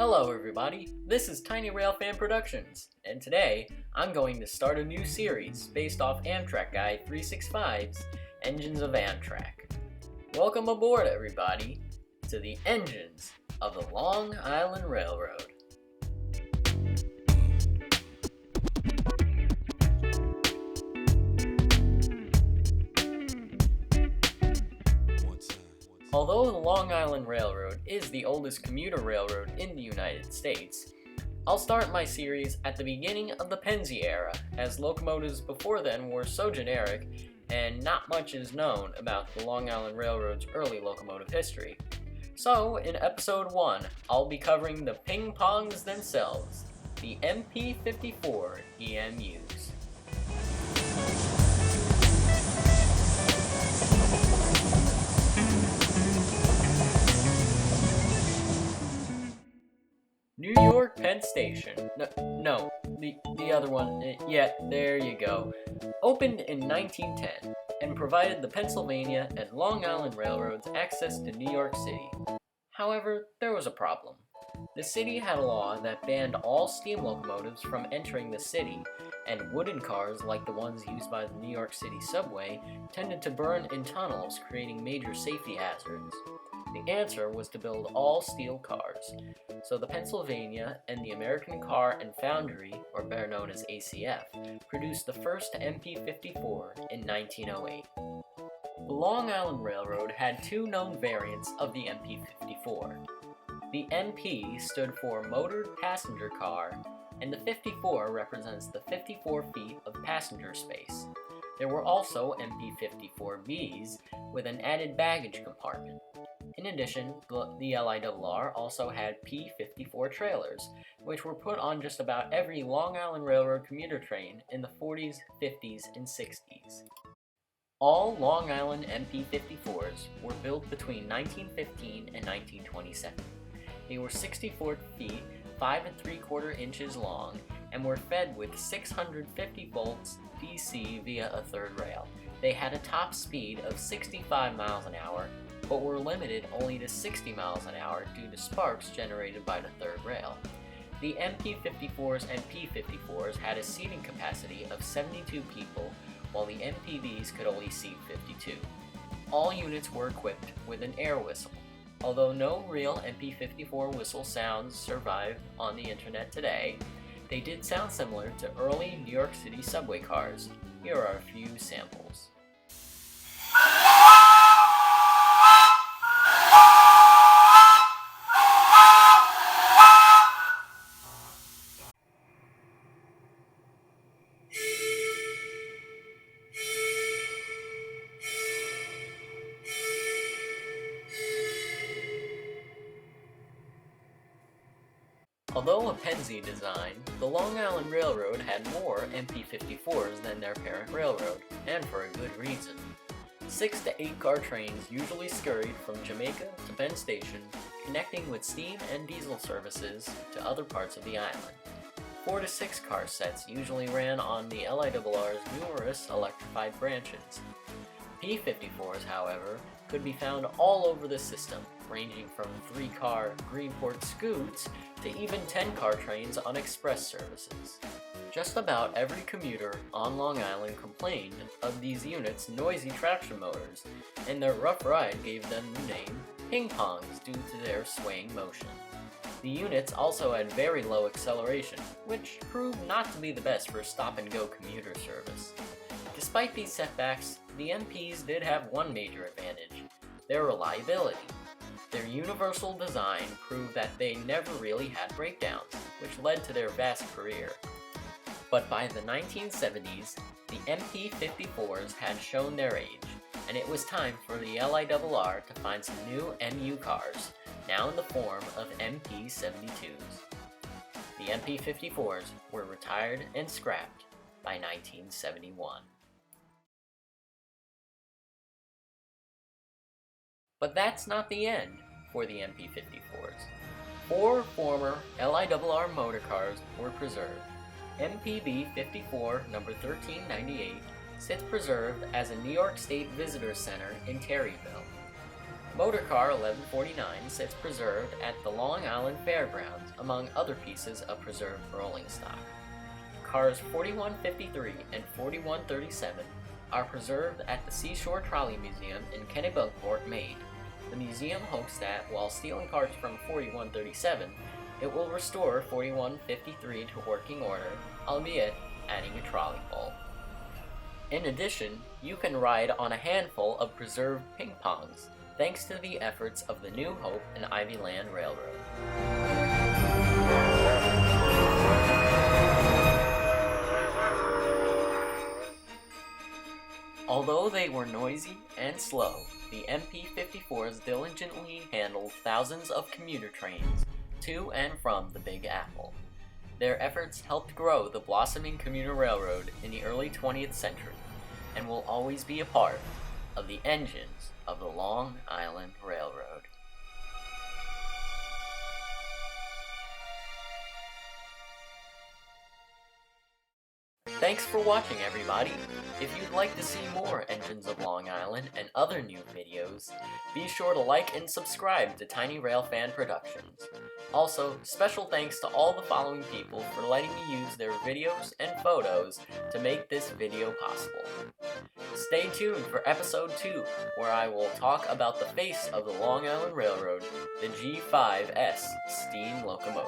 Hello everybody, this is Tiny Rail Fan Productions, and today I'm going to start a new series based off Amtrak Guide 365's Engines of Amtrak. Welcome aboard everybody to the engines of the Long Island Railroad. Although the Long Island Railroad is the oldest commuter railroad in the United States, I'll start my series at the beginning of the Pennsy era, as locomotives before then were so generic and not much is known about the Long Island Railroad's early locomotive history. So, in episode 1, I'll be covering the ping-pongs themselves, the MP54 EMUs. New York Penn Station. No, the other one. Yeah, there you go. Opened in 1910 and provided the Pennsylvania and Long Island Railroads access to New York City. However, there was a problem. The city had a law that banned all steam locomotives from entering the city, and wooden cars like the ones used by the New York City subway tended to burn in tunnels, creating major safety hazards. The answer was to build all steel cars, so the Pennsylvania and the American Car and Foundry, or better known as ACF, produced the first MP54 in 1908. The Long Island Railroad had two known variants of the MP54. The MP stood for Motored Passenger Car, and the 54 represents the 54 feet of passenger space. There were also MP54Bs with an added baggage compartment. In addition, the LIRR also had P54 trailers, which were put on just about every Long Island Railroad commuter train in the 40s, 50s, and 60s. All Long Island MP54s were built between 1915 and 1927. They were 64 feet, 5 3/4 inches long, and were fed with 650 volts DC via a third rail. They had a top speed of 65 miles an hour, but were limited only to 60 miles an hour due to sparks generated by the third rail. The MP54s and P54s had a seating capacity of 72 people, while the MPBs could only seat 52. All units were equipped with an air whistle. Although no real MP54 whistle sounds survive on the internet today, they did sound similar to early New York City subway cars. Here are a few samples. Although a Pennsy design, the Long Island Railroad had more MP54s than their parent railroad, and for a good reason. 6 to 8 car trains usually scurried from Jamaica to Penn Station, connecting with steam and diesel services to other parts of the island. 4 to 6 car sets usually ran on the LIRR's numerous electrified branches. P54s, however, could be found all over the system, ranging from 3-car Greenport scoots to even 10-car trains on express services. Just about every commuter on Long Island complained of these units' noisy traction motors, and their rough ride gave them the name ping-pongs due to their swaying motion. The units also had very low acceleration, which proved not to be the best for stop-and-go commuter service. Despite these setbacks, the MPs did have one major advantage: their reliability. Their universal design proved that they never really had breakdowns, which led to their vast career. But by the 1970s, the MP54s had shown their age, and it was time for the LIRR to find some new MU cars, now in the form of MP72s. The MP54s were retired and scrapped by 1971. But that's not the end for the MP54s. 4 former LIRR motor cars were preserved. MPB 54 number 1398 sits preserved as a New York State Visitor Center in Terryville. Motor Car 1149 sits preserved at the Long Island Fairgrounds, among other pieces of preserved rolling stock. Cars 4153 and 4137 are preserved at the Seashore Trolley Museum in Kennebunkport, Maine. The museum hopes that, while stealing cars from 4137, it will restore 4153 to working order, albeit adding a trolley pole. In addition, you can ride on a handful of preserved ping pongs, thanks to the efforts of the New Hope and Ivy Land Railroad. Although they were noisy and slow, the MP54s diligently handled thousands of commuter trains to and from the Big Apple. Their efforts helped grow the blossoming commuter railroad in the early 20th century, and will always be a part of the engines of the Long Island Railroad. Thanks for watching, everybody. If you'd like to see more Engines of Long Island and other new videos, be sure to like and subscribe to Tiny Rail Fan Productions. Also, special thanks to all the following people for letting me use their videos and photos to make this video possible. Stay tuned for episode 2, where I will talk about the face of the Long Island Railroad, the G5S steam locomotive.